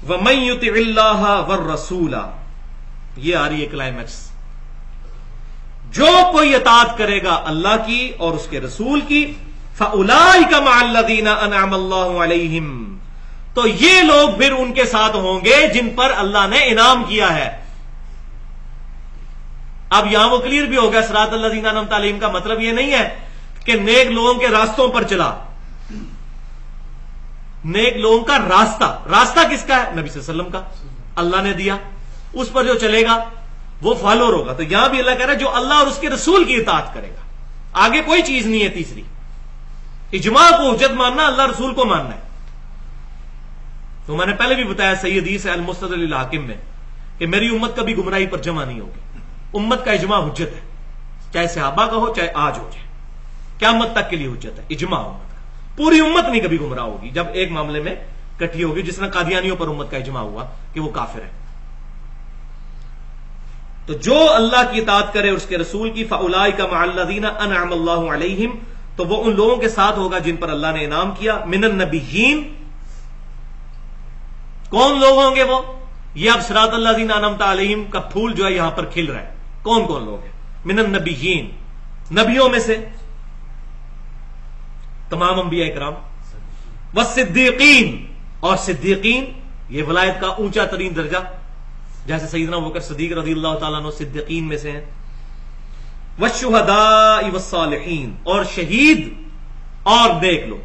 وَمَن يُطِعِ اللَّهَ وَالرَّسُولَ، یہ آ رہی ہے کلائمیکس، جو کوئی اطاعت کرے گا اللہ کی اور اس کے رسول کی، فَأُولَٰئِكَ مَعَ الَّذِينَ أَنْعَمَ اللَّهُ عَلَيْهِمْ، تو یہ لوگ پھر ان کے ساتھ ہوں گے جن پر اللہ نے انعام کیا ہے۔ اب یہاں وہ کلیئر بھی ہوگا، صراط الذین انعمت علیہم کا مطلب یہ نہیں ہے کہ نیک لوگوں کے راستوں پر چلا، نیک لوگوں کا راستہ کس کا ہے؟ نبی صلی اللہ علیہ وسلم کا، اللہ نے دیا، اس پر جو چلے گا وہ فالوور ہوگا۔ تو یہاں بھی اللہ کہہ رہا ہے جو اللہ اور اس کے رسول کی اطاعت کرے گا، آگے کوئی چیز نہیں ہے تیسری۔ اجماع کو حجت ماننا، اللہ رسول کو ماننا ہے۔ تو میں نے پہلے بھی بتایا صحیح حدیث ہے المستدرک للحاکم میں کہ میری امت کبھی گمراہی پر جمع نہیں ہوگی، امت کا اجماع حجت ہے، چاہے صحابہ کا ہو چاہے آج ہو جائے، قیامت تک کے لیے حجت ہے اجماع امت کا۔ پوری امت نہیں کبھی گمراہ ہوگی جب ایک معاملے میں کٹھی ہوگی، جس طرح قادیانیوں پر امت کا اجماع ہوا کہ وہ کافر ہے۔ تو جو اللہ کی اطاعت کرے اس کے رسول کی، فَأُولَٰئِكَ مَعَ الَّذِينَ أَنْعَمَ اللَّهُ عَلَيْهِمْ، تو وہ ان لوگوں کے ساتھ ہوگا جن پر اللہ نے انعام کیا، مِنَ النَّبِيِّينَ، کون لوگ ہوں گے وہ؟ یہ اب صراط الذین انعمت علیہم کا پھول جو ہے یہاں پر کھل رہا ہے، کون کون لوگ ہیں؟ من النبیین، نبیوں میں سے تمام انبیاء اکرام، والصدیقین، اور صدیقین، یہ ولایت کا اونچا ترین درجہ، جیسے سیدنا ابوبکر صدیق رضی اللہ تعالیٰ عنہ صدیقین میں سے ہیں، والشہداء والصالحین، اور شہید اور نیک لوگ۔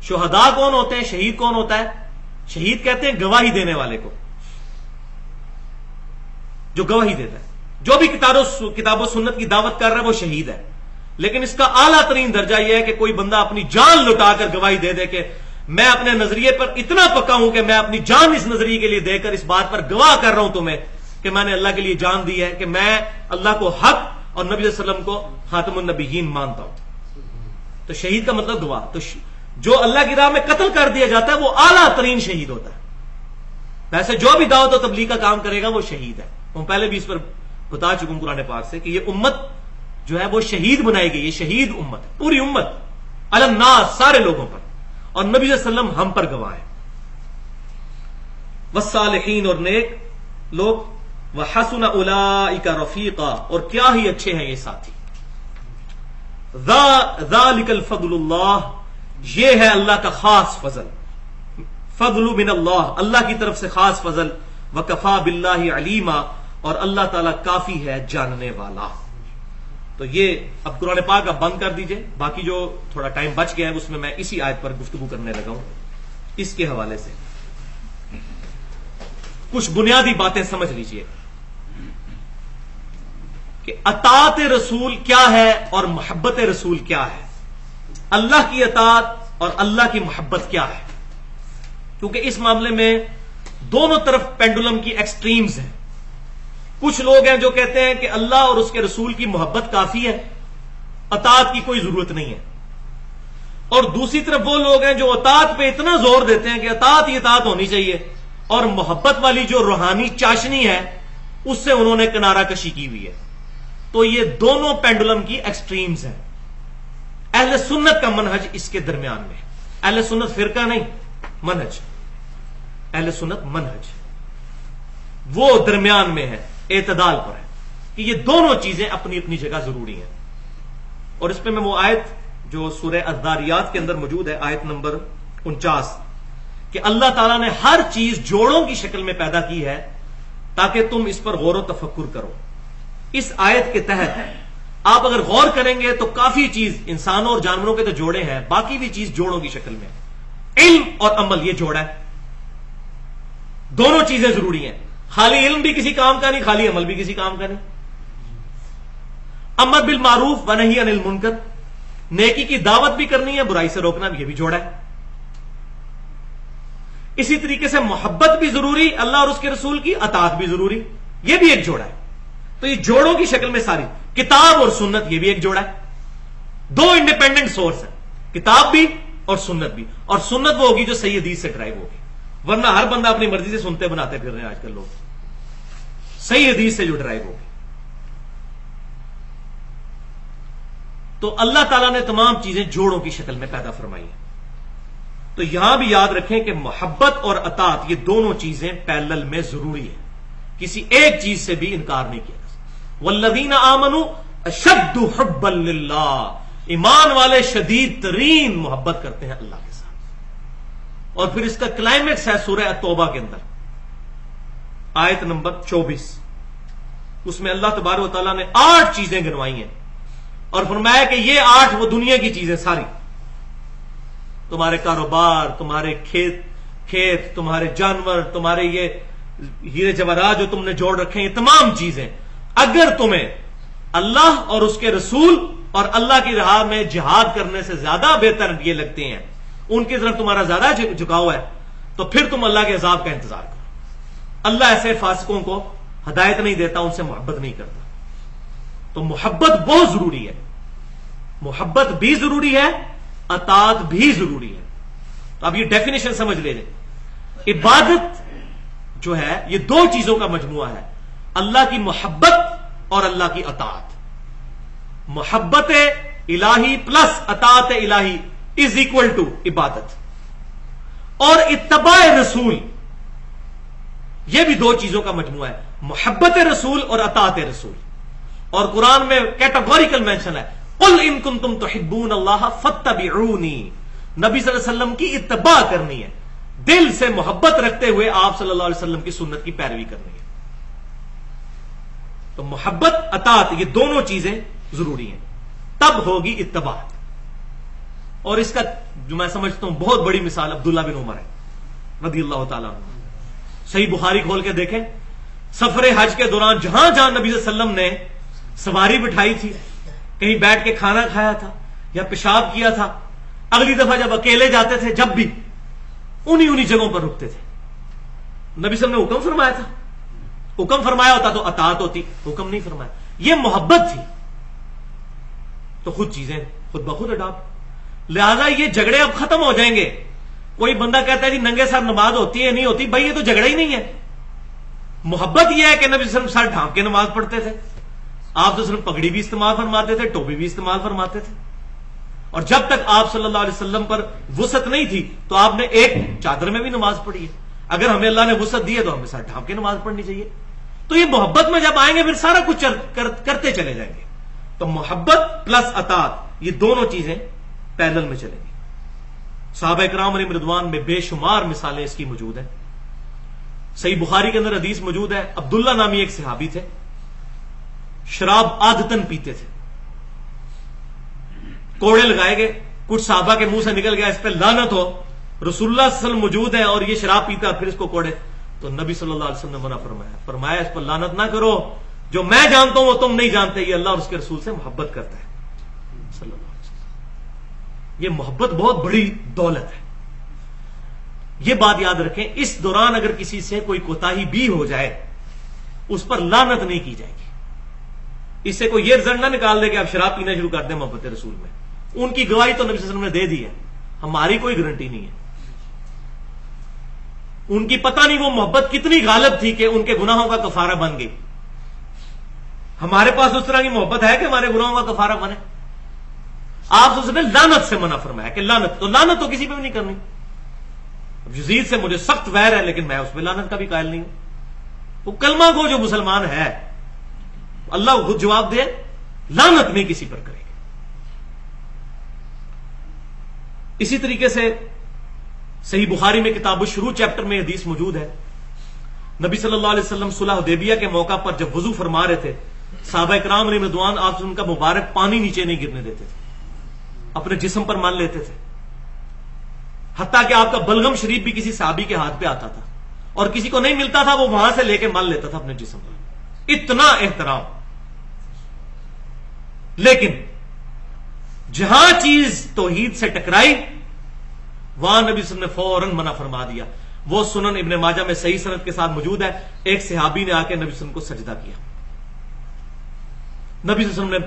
شہداء کون ہوتے ہیں؟ شہید کون ہوتا ہے؟ شہید کہتے ہیں گواہی دینے والے کو، جو گواہی دیتا ہے، جو بھی کتاب و سنت کی دعوت کر رہا ہے وہ شہید ہے۔ لیکن اس کا اعلیٰ ترین درجہ یہ ہے کہ کوئی بندہ اپنی جان لٹا کر گواہی دے دے کہ میں اپنے نظریے پر اتنا پکا ہوں کہ میں اپنی جان اس نظریے کے لیے دے کر اس بات پر گواہ کر رہا ہوں تمہیں کہ میں نے اللہ کے لیے جان دی ہے، کہ میں اللہ کو حق اور نبی صلی اللہ علیہ وسلم کو خاتم النبیین مانتا ہوں۔ تو شہید کا مطلب گواہ۔ تو جو اللہ کی راہ میں قتل کر دیا جاتا ہے وہ اعلیٰ ترین شہید ہوتا ہے۔ ویسے جو بھی دعوت و تبلیغ کا کام کرے گا وہ شہید ہے۔ میں پہلے بھی اس پر بتا چکا ہوں قرآن پاک سے کہ یہ امت جو ہے وہ شہید بنائی گئی، یہ شہید امت، پوری امت علی الناس، سارے لوگوں پر، اور نبی صلی اللہ علیہ وسلم ہم پر گواہ ہیں۔ والصالحین، اور نیک لوگ، وحسن اولئک رفیقا، اور کیا ہی اچھے ہیں یہ ساتھی۔ ذالک الفضل اللہ، یہ ہے اللہ کا خاص فضل، فضل من اللہ، اللہ کی طرف سے خاص فضل، وکفا باللہ علیما، اور اللہ تعالیٰ کافی ہے جاننے والا۔ تو یہ اب قرآن پاک اب بند کر دیجئے، باقی جو تھوڑا ٹائم بچ گیا ہے اس میں میں اسی آیت پر گفتگو کرنے لگا ہوں۔ اس کے حوالے سے کچھ بنیادی باتیں سمجھ لیجئے کہ اطاعت رسول کیا ہے اور محبت رسول کیا ہے، اللہ کی اطاعت اور اللہ کی محبت کیا ہے، کیونکہ اس معاملے میں دونوں طرف پینڈولم کی ایکسٹریمز ہیں۔ کچھ لوگ ہیں جو کہتے ہیں کہ اللہ اور اس کے رسول کی محبت کافی ہے، اطاعت کی کوئی ضرورت نہیں ہے، اور دوسری طرف وہ لوگ ہیں جو اطاعت پہ اتنا زور دیتے ہیں کہ اطاعت ہی اطاعت ہونی چاہیے، اور محبت والی جو روحانی چاشنی ہے اس سے انہوں نے کنارہ کشی کی ہوئی ہے۔ تو یہ دونوں پینڈولم کی ایکسٹریمز ہیں۔ اہل سنت کا منہج اس کے درمیان میں ہے، اہل سنت فرقہ نہیں، منہج، اہل سنت منہج وہ درمیان میں ہے، اعتدال پر ہے، کہ یہ دونوں چیزیں اپنی اپنی جگہ ضروری ہیں۔ اور اس پہ میں وہ آیت جو سورہ الذاریات کے اندر موجود ہے، آیت نمبر 49، کہ اللہ تعالیٰ نے ہر چیز جوڑوں کی شکل میں پیدا کی ہے تاکہ تم اس پر غور و تفکر کرو۔ اس آیت کے تحت آپ اگر غور کریں گے تو کافی چیز، انسانوں اور جانوروں کے تو جوڑے ہیں، باقی بھی چیز جوڑوں کی شکل میں، علم اور عمل یہ جوڑا ہے، دونوں چیزیں ضروری ہیں۔ خالی علم بھی کسی کام کا نہیں، خالی عمل بھی کسی کام کا نہیں۔ امر بالمعروف ونہی عن المنکر، نیکی کی دعوت بھی کرنی ہے، برائی سے روکنا بھی، یہ بھی جوڑا ہے۔ اسی طریقے سے محبت بھی ضروری، اللہ اور اس کے رسول کی اطاعت بھی ضروری، یہ بھی ایک جوڑا ہے۔ تو یہ جوڑوں کی شکل میں ساری کتاب اور سنت، یہ بھی ایک جوڑا ہے۔ دو انڈیپینڈنٹ سورس ہیں، کتاب بھی اور سنت بھی، اور سنت وہ ہوگی جو صحیح حدیث سے ڈرائیو ہوگی، ورنہ ہر بندہ اپنی مرضی سے سنتے بناتے پھر رہے ہیں آج کل لوگ، صحیح حدیث سے جو ڈرائیو ہوگی۔ تو اللہ تعالیٰ نے تمام چیزیں جوڑوں کی شکل میں پیدا فرمائی ہیں۔ تو یہاں بھی یاد رکھیں کہ محبت اور اطاعت یہ دونوں چیزیں پیرلل میں ضروری ہیں، کسی ایک چیز سے بھی انکار نہیں کیا جا سکتا۔ والذین آمنوا اشد حبا للہ، ایمان والے شدید ترین محبت کرتے ہیں اللہ کے ساتھ۔ اور پھر اس کا کلائمیکس ہے سورہ التوبہ کے اندر آیت نمبر 24، اس میں اللہ تبارک و تعالیٰ نے 8 چیزیں گنوائی ہیں اور فرمایا کہ یہ 8 وہ دنیا کی چیزیں ساری، تمہارے کاروبار، تمہارے کھیت، تمہارے جانور، تمہارے یہ ہیرے جواہرات جو تم نے جوڑ رکھے ہیں، یہ تمام چیزیں اگر تمہیں اللہ اور اس کے رسول اور اللہ کی راہ میں جہاد کرنے سے زیادہ بہتر یہ لگتے ہیں، ان کی طرف تمہارا زیادہ جھکاؤ ہے، تو پھر تم اللہ کے عذاب کا انتظار کرو۔ اللہ ایسے فاسقوں کو ہدایت نہیں دیتا، ان سے محبت نہیں کرتا۔ تو محبت بہت ضروری ہے، محبت بھی ضروری ہے، اطاعت بھی ضروری ہے۔ تو اب یہ ڈیفینیشن سمجھ لے لیں، عبادت جو ہے یہ 2 چیزوں کا مجموعہ ہے، اللہ کی محبت اور اللہ کی اطاعت۔ محبت الہی پلس اطاعت الہی از اکول ٹو عبادت۔ اور اتباع رسول یہ بھی 2 چیزوں کا مجموعہ ہے، محبت رسول اور اطاعت رسول۔ اور قرآن میں کیٹاگوریکل مینشن ہے، قل ان کنتم تحبون اللہ فاتبعونی، نبی صلی اللہ علیہ وسلم کی اتباع کرنی ہے، دل سے محبت رکھتے ہوئے آپ صلی اللہ علیہ وسلم کی سنت کی پیروی کرنی ہے۔ تو محبت اطاعت یہ دونوں چیزیں ضروری ہیں، تب ہوگی اتباع۔ اور اس کا جو میں سمجھتا ہوں بہت بڑی مثال عبداللہ بن عمر ہے رضی اللہ تعالیٰ عنہ۔ صحیح بخاری کھول کے دیکھیں، سفر حج کے دوران جہاں جہاں نبی صلی اللہ علیہ وسلم نے سواری بٹھائی تھی، کہیں بیٹھ کے کھانا کھایا تھا یا پیشاب کیا تھا، اگلی دفعہ جب اکیلے جاتے تھے جب بھی انہی جگہوں پر رکتے تھے۔ نبی صلی اللہ علیہ وسلم نے حکم فرمایا تھا، حکم فرمایا ہوتا تو اطاعت ہوتی، حکم نہیں فرمایا، یہ محبت تھی تو خود چیزیں خود بخود اڈاپٹ۔ لہذا یہ جھگڑے اب ختم ہو جائیں گے۔ کوئی بندہ کہتا ہے جی ننگے سر نماز ہوتی ہے نہیں ہوتی، بھائی یہ تو جھگڑا ہی نہیں ہے۔ محبت یہ ہے کہ نبی صلی اللہ علیہ وسلم سر ڈھانپ کے نماز پڑھتے تھے، آپ تو صرف پگڑی بھی استعمال فرماتے تھے، ٹوپی بھی استعمال فرماتے تھے، اور جب تک آپ صلی اللہ علیہ وسلم پر وسعت نہیں تھی تو آپ نے ایک چادر میں بھی نماز پڑھی ہے۔ اگر ہمیں اللہ نے وسعت دی ہے تو ہمیں سر ڈھانپ کے نماز پڑھنی چاہیے۔ تو یہ محبت میں جب آئیں گے پھر سارا کچھ کرتے چلے جائیں گے۔ تو محبت پلس اطاعت یہ دونوں چیزیں پیرلل میں چلیں گی۔ صحابہ کرام علیہم رضوان میں بے شمار مثالیں اس کی موجود ہیں۔ صحیح بخاری کے اندر حدیث موجود ہے، عبداللہ نامی ایک صحابی تھے، شراب عادتاً پیتے تھے، کوڑے لگائے گئے، کچھ صحابہ کے منہ سے نکل گیا اس پہ لعنت ہو، رسول اللہ صلی اللہ علیہ وسلم موجود ہیں اور یہ شراب پیتا پھر اس کو کوڑے، تو نبی صلی اللہ علیہ وسلم نے منع فرمایا اس پر لعنت نہ کرو، جو میں جانتا ہوں وہ تم نہیں جانتے، یہ اللہ اور اس کے رسول سے محبت کرتا ہے صلی اللہ علیہ وسلم۔ یہ محبت بہت بڑی دولت ہے، یہ بات یاد رکھیں۔ اس دوران اگر کسی سے کوئی کوتاہی بھی ہو جائے اس پر لعنت نہیں کی جائے گی۔ اس سے کوئی یہ رزلٹ نہ نکال دے کہ آپ شراب پینا شروع کر دیں محبت رسول میں، ان کی گواہی تو نبی صلی اللہ علیہ وسلم نے دے دی ہے، ہماری کوئی گارنٹی نہیں ہے۔ ان کی پتہ نہیں وہ محبت کتنی غالب تھی کہ ان کے گناہوں کا کفارہ بن گئی۔ ہمارے پاس اس طرح کی محبت ہے کہ ہمارے گناہوں کا کفارہ بنے؟ آپ نے لعنت سے منع فرمایا کہ لعنت تو کسی پہ بھی نہیں کرنی۔ یزید سے مجھے سخت ویر ہے لیکن میں اس پہ لعنت کا بھی قائل نہیں ہوں۔ وہ کلمہ گو جو مسلمان ہے اللہ خود جواب دے، لعنت نہیں کسی پر کرے گا۔ اسی طریقے سے صحیح بخاری میں کتاب الشروع چیپٹر میں حدیث موجود ہے، نبی صلی اللہ علیہ وسلم صلح حدیبیہ کے موقع پر جب وضو فرما رہے تھے، صحابہ کرام علیہ رضوان آپ سے ان کا مبارک پانی نیچے نہیں گرنے دیتے تھے، اپنے جسم پر مان لیتے تھے، حتیٰ کہ آپ کا بلغم شریف بھی کسی صحابی کے ہاتھ پہ آتا تھا اور کسی کو نہیں ملتا تھا وہ وہاں سے لے کے مان لیتا تھا اپنے جسم پر، اتنا احترام۔ لیکن جہاں چیز توحید سے ٹکرائی وہاں نبی صلی اللہ علیہ وسلم نے فوراً منع فرما دیا۔ وہ سنن ابن ماجہ میں صحیح سند کے ساتھ موجود ہے، ایک صحابی نے آ کے نبی صلی اللہ علیہ وسلم کو سجدہ کیا، نبی صلی اللہ علیہ وسلم نے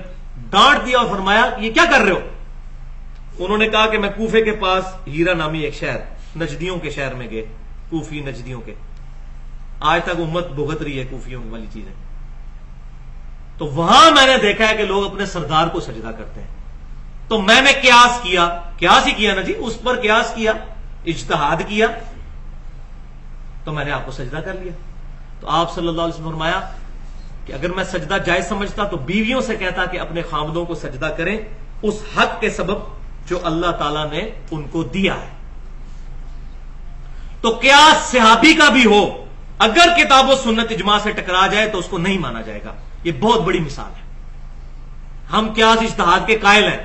ڈانٹ دیا اور فرمایا یہ کیا کر رہے ہو؟ انہوں نے کہا کہ میں کوفے کے پاس ہیرا نامی ایک شہر، نجدیوں کے شہر میں گئے، کوفی نجدیوں کے، آج تک امت بھگت رہی ہے کوفیوں والی چیزیں، تو وہاں میں نے دیکھا ہے کہ لوگ اپنے سردار کو سجدہ کرتے ہیں، تو میں نے قیاس کیا، قیاس ہی کیا نا جی، اس پر قیاس کیا، اجتہاد کیا تو میں نے آپ کو سجدہ کر لیا. تو آپ صلی اللہ علیہ وسلم نے فرمایا کہ اگر میں سجدہ جائز سمجھتا تو بیویوں سے کہتا کہ اپنے خامدوں کو سجدہ کریں اس حق کے سبب جو اللہ تعالیٰ نے ان کو دیا ہے. تو قیاس صحابی کا بھی ہو اگر کتاب و سنت اجماع سے ٹکرا جائے تو اس کو نہیں مانا جائے گا. یہ بہت بڑی مثال ہے. ہم قیاس اجتہاد کے قائل ہیں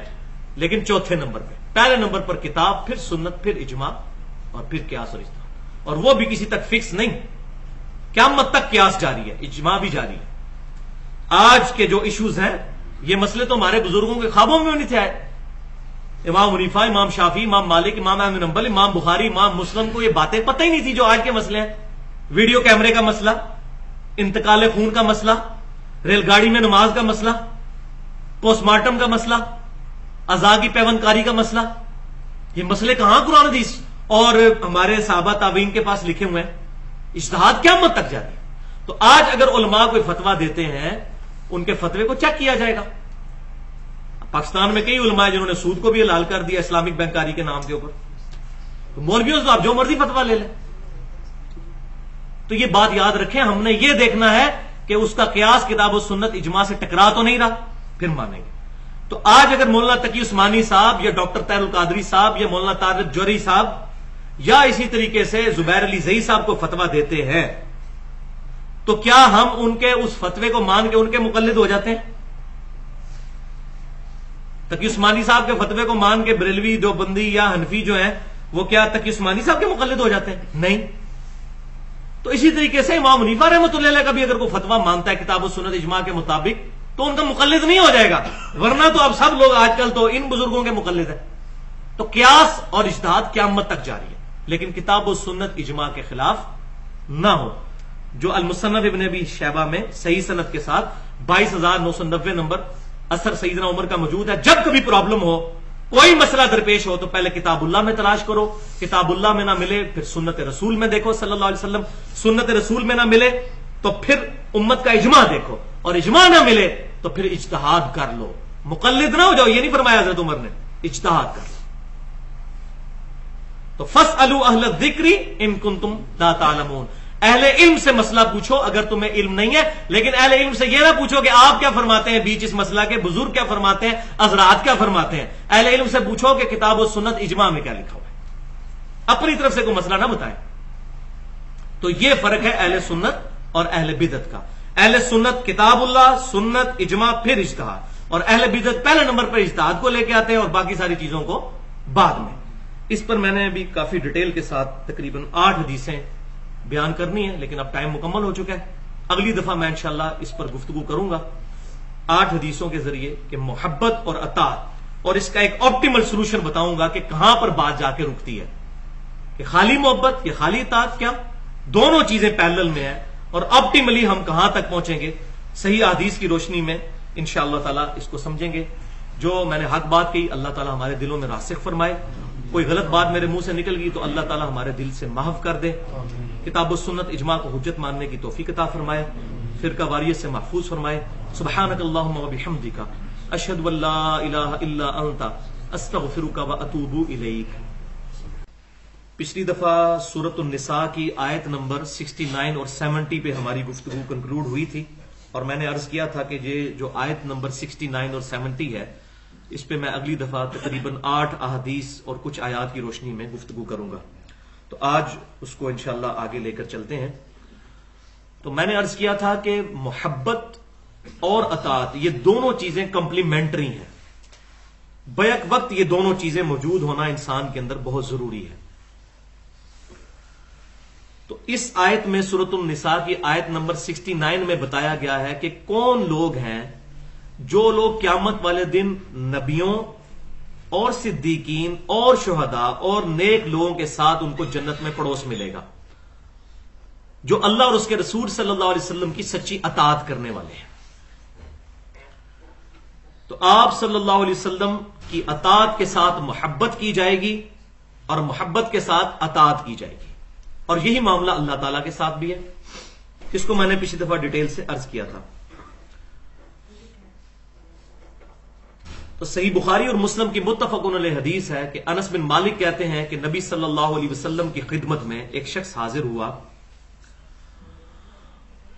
لیکن چوتھے نمبر پہ. پہلے نمبر پر کتاب، پھر سنت، پھر اجماع اور پھر قیاس اور اجتہاد، اور وہ بھی کسی تک فکس نہیں. قیامت تک قیاس جاری ہے، اجماع بھی جاری ہے. آج کے جو ایشوز ہیں یہ مسئلے تو ہمارے بزرگوں کے خوابوں میں نہیں تھے آئے. امام حنیفہ، امام شافعی، امام مالک، امام احمد بن حنبل، امام بخاری، امام مسلم کو یہ باتیں پتہ ہی نہیں تھی جو آج کے مسئلے ہیں. ویڈیو کیمرے کا مسئلہ، انتقال خون کا مسئلہ، ریل گاڑی میں نماز کا مسئلہ، پوسٹ مارٹم کا مسئلہ، عزا کی پیوند کاری کا مسئلہ. یہ مسئلے کہاں قرآن حدیث اور ہمارے صحابہ تابعین کے پاس لکھے ہوئے ہیں. اجتہاد قیامت تک جاری ہے. تو آج اگر علماء کوئی فتویٰ دیتے ہیں ان کے فتوے کو چیک کیا جائے گا. پاکستان میں کئی علماء جنہوں نے سود کو بھی حلال کر دیا اسلامک بینکاری کے نام کے اوپر. تو مولویوں سے آپ جو مرضی فتویٰ لے لیں. تو یہ بات یاد رکھیں، ہم نے یہ دیکھنا ہے کہ اس کا قیاس کتاب و سنت اجماع سے ٹکرا تو نہیں رہا، پھر مانیں گے. تو آج اگر مولانا تقی عثمانی صاحب یا ڈاکٹر طاہر القادری صاحب یا مولانا طارق جوہری صاحب یا اسی طریقے سے زبیر علی زئی صاحب کو فتویٰ دیتے ہیں تو کیا ہم ان کے اس فتوے کو مان کے ان کے مقلد ہو جاتے ہیں؟ تقی عثمانی صاحب کے فتوے کو مان کے بریلوی، دیوبندی یا حنفی جو ہیں وہ کیا تقی عثمانی صاحب کے مقلد ہو جاتے ہیں؟ نہیں. تو اسی طریقے سے امام حنیفہ رحمۃ اللہ علیہ کا بھی اگر کوئی فتویٰ مانتا ہے کتاب و سنت اجماع کے مطابق تو ان کا مقلد نہیں ہو جائے گا، ورنہ تو اب سب لوگ آج کل تو ان بزرگوں کے مقلد ہیں. تو قیاس اور اجتہاد قیامت تک جاری ہے، لیکن کتاب و سنت اجماع کے خلاف نہ ہو. جو المصنف ابن ابی شیبہ میں صحیح سند کے ساتھ 22,990 نمبر اثر سیدنا عمر کا موجود ہے. جب کبھی پرابلم ہو، کوئی مسئلہ درپیش ہو تو پہلے کتاب اللہ میں تلاش کرو، کتاب اللہ میں نہ ملے پھر سنت رسول میں دیکھو صلی اللہ علیہ وسلم، سنت رسول میں نہ ملے تو پھر امت کا اجماع دیکھو، اور اجماع نہ ملے تو پھر اجتہاد کر لو. مقلد نہ ہو جاؤ، یہ نہیں فرمایا حضرت عمر نے، اجتہاد کر لو. تو فاسألوا اہل الذکر ان کنتم لا تعلمون، اہل علم سے مسئلہ پوچھو اگر تمہیں علم نہیں ہے. لیکن اہل علم سے یہ نہ پوچھو کہ آپ کیا فرماتے ہیں بیچ اس مسئلہ کے، بزرگ کیا فرماتے ہیں، حضرات کیا فرماتے ہیں. اہل علم سے پوچھو کہ کتاب و سنت اجماع میں کیا لکھا ہوا ہے، اپنی طرف سے کوئی مسئلہ نہ بتائیں. تو یہ فرق ہے اہل سنت اور اہل بدعت کا. اہل سنت کتاب اللہ، سنت، اجماع، پھر اجتہاد، اور اہل بدعت پہلے نمبر پر اجتہاد کو لے کے آتے ہیں اور باقی ساری چیزوں کو بعد میں. اس پر میں نے ابھی کافی ڈیٹیل کے ساتھ تقریباً 8 حدیثیں بیان کرنی ہے، لیکن اب ٹائم مکمل ہو چکا ہے. اگلی دفعہ میں انشاءاللہ اس پر گفتگو کروں گا 8 حدیثوں کے ذریعے کہ محبت اور اطاعت، اور اس کا ایک آپٹیمل سولوشن بتاؤں گا کہ کہاں پر بات جا کے رکتی ہے، کہ خالی محبت یا خالی اطاعت، کیا دونوں چیزیں پیرلل میں ہیں، اور آپٹیملی ہم کہاں تک پہنچیں گے صحیح حدیث کی روشنی میں انشاءاللہ تعالی اس کو سمجھیں گے. جو میں نے حق بات کہی اللہ تعالی ہمارے دلوں میں راسخ فرمائے، کوئی غلط بات میرے منہ سے نکل گئی تو اللہ تعالی ہمارے دل سے محو کر دے. کتاب و سنت اجماع کو حجت ماننے کی توفیق عطا فرمائے، فرقہ واریت سے محفوظ فرمائے. سبحانک اللہم و بحمدک، اشہد ان لا الہ الا انت، استغفرک و اتوب الیک. پچھلی دفعہ سورۃ النساء کی آیت نمبر 69 اور 70 پہ ہماری گفتگو کنکلوڈ ہوئی تھی، اور میں نے عرض کیا تھا کہ یہ جو آیت نمبر 69 اور 70 ہے اس پہ میں اگلی دفعہ تقریباً 8 احادیث اور کچھ آیات کی روشنی میں گفتگو کروں گا. تو آج اس کو انشاءاللہ آگے لے کر چلتے ہیں. تو میں نے عرض کیا تھا کہ محبت اور اطاعت یہ دونوں چیزیں کمپلیمنٹری ہیں، بیک وقت یہ دونوں چیزیں موجود ہونا انسان کے اندر بہت ضروری ہے. تو اس آیت میں سورۃ النساء کی آیت نمبر 69 میں بتایا گیا ہے کہ کون لوگ ہیں جو لوگ قیامت والے دن نبیوں اور صدیقین اور شہداء اور نیک لوگوں کے ساتھ ان کو جنت میں پڑوس ملے گا، جو اللہ اور اس کے رسول صلی اللہ علیہ وسلم کی سچی اطاعت کرنے والے ہیں. تو آپ صلی اللہ علیہ وسلم کی اطاعت کے ساتھ محبت کی جائے گی اور محبت کے ساتھ اطاعت کی جائے گی، اور یہی معاملہ اللہ تعالیٰ کے ساتھ بھی ہے. اس کو میں نے پچھلی دفعہ ڈیٹیل سے عرض کیا تھا. تو صحیح بخاری اور مسلم کی متفق علیہ حدیث ہے کہ انس بن مالک کہتے ہیں کہ نبی صلی اللہ علیہ وسلم کی خدمت میں ایک شخص حاضر ہوا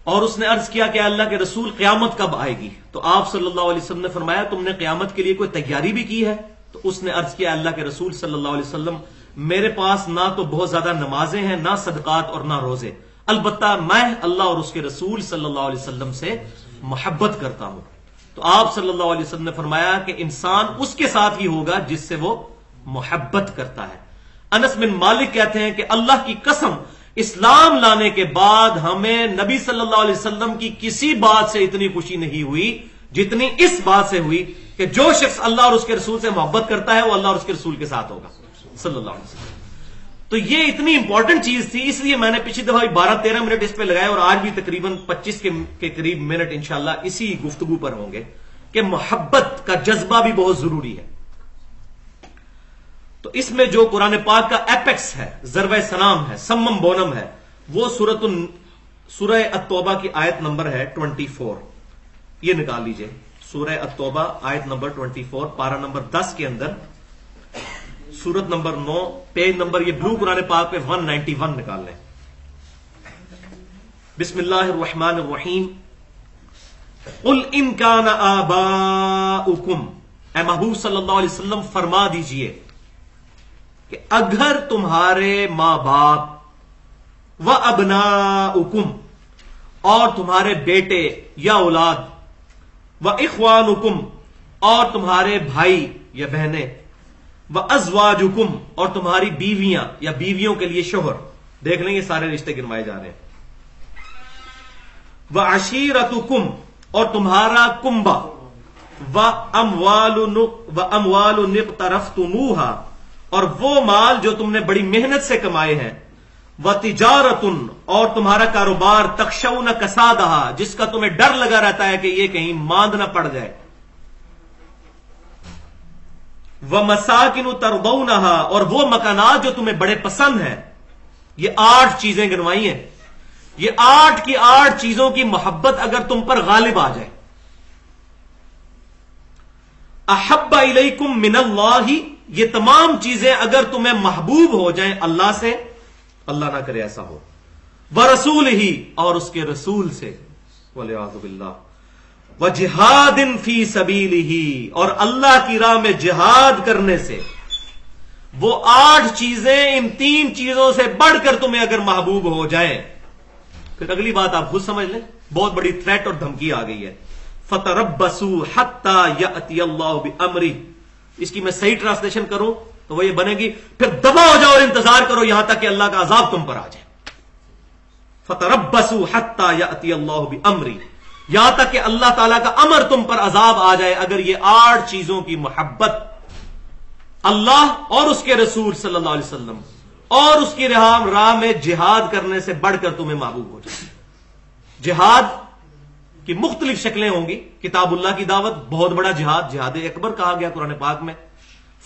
اور اس نے عرض کیا کہ اللہ کے رسول قیامت کب آئے گی؟ تو آپ صلی اللہ علیہ وسلم نے فرمایا تم نے قیامت کے لیے کوئی تیاری بھی کی ہے؟ تو اس نے عرض کیا اللہ کے رسول صلی اللہ علیہ وسلم میرے پاس نہ تو بہت زیادہ نمازیں ہیں، نہ صدقات اور نہ روزے، البتہ میں اللہ اور اس کے رسول صلی اللہ علیہ وسلم سے محبت کرتا ہوں۔ تو آپ صلی اللہ علیہ وسلم نے فرمایا کہ انسان اس کے ساتھ ہی ہوگا جس سے وہ محبت کرتا ہے۔ انس بن مالک کہتے ہیں کہ اللہ کی قسم اسلام لانے کے بعد ہمیں نبی صلی اللہ علیہ وسلم کی کسی بات سے اتنی خوشی نہیں ہوئی جتنی اس بات سے ہوئی کہ جو شخص اللہ اور اس کے رسول سے محبت کرتا ہے وہ اللہ اور اس کے رسول کے ساتھ ہوگا صلی اللہ علیہ وسلم۔ تو یہ اتنی امپورٹنٹ چیز تھی، اس لیے میں نے پچھلی دفعہ 12-13 منٹ اس پہ لگائے اور آج بھی تقریباً 25 کے قریب منٹ انشاءاللہ اسی گفتگو پر ہوں گے کہ محبت کا جذبہ بھی بہت ضروری ہے۔ تو اس میں جو قرآن پاک کا ایپیکس ہے، ضرب سلام ہے، سمم بونم ہے، وہ سورہ التوبہ کی آیت نمبر ہے 24، یہ نکال لیجئے، سورہ التوبہ آیت نمبر 24، پارہ نمبر 10 کے اندر، سورت نمبر 9، پیج نمبر یہ بلو قرآن پاک پہ 191 نکال لیں۔ بسم اللہ الرحمن الرحیم، قل ان کان آباؤکم، اے محبوب صلی اللہ علیہ وسلم فرما دیجئے کہ اگر تمہارے ماں باپ و ابناؤکم اور تمہارے بیٹے یا اولاد و اخوانکم اور تمہارے بھائی یا بہنیں وَأَزْوَاجُكُمْ اور تمہاری بیویاں یا بیویوں کے لیے شوہر، دیکھ لیں یہ سارے رشتے گنوائے جا رہے ہیں، وَعَشِيرَتُكُمْ اور تمہارا کنبہ، وَأَمْوَالُ اقْتَرَفْتُمُوهَا اور وہ مال جو تم نے بڑی محنت سے کمائے ہیں، وَتِجَارَةٌ اور تمہارا کاروبار، تَخْشَوْنَ كَسَادَهَا جس کا تمہیں ڈر لگا رہتا ہے کہ یہ کہیں ماند نہ پڑ جائے، وَمَسَاكِنُ تَرْضَوْنَهَا اور وہ مکانات جو تمہیں بڑے پسند ہیں۔ یہ 8 چیزیں گنوائی ہیں، یہ 8 کی 8 چیزوں کی محبت اگر تم پر غالب آ جائے، احب الیکم من اللہ، یہ تمام چیزیں اگر تمہیں محبوب ہو جائیں اللہ سے، اللہ نہ کرے ایسا ہو، ورسولہ اور اس کے رسول سے، والعیاذ باللہ، وجہاد فی سبیلہ اور اللہ کی راہ میں جہاد کرنے سے، وہ 8 چیزیں ان 3 چیزوں سے بڑھ کر تمہیں اگر محبوب ہو جائیں، پھر اگلی بات آپ خود سمجھ لیں، بہت بڑی تھریٹ اور دھمکی آ گئی ہے، فتربصوا حتی یأتی اللہ بامرہ، اس کی میں صحیح ٹرانسلیشن کروں تو وہ یہ بنے گی پھر دبا ہو جاؤ اور انتظار کرو یہاں تک کہ اللہ کا عذاب تم پر آ جائے، فتربصوا حتی یأتی اللہ بامرہ، یہاں تک کہ اللہ تعالیٰ کا امر تم پر عذاب آ جائے اگر یہ 8 چیزوں کی محبت اللہ اور اس کے رسول صلی اللہ علیہ وسلم اور اس کی راہ میں جہاد کرنے سے بڑھ کر تمہیں محبوب ہو جائے۔ جہاد کی مختلف شکلیں ہوں گی، کتاب اللہ کی دعوت بہت بڑا جہاد، جہاد اکبر کہا گیا قرآن پاک میں،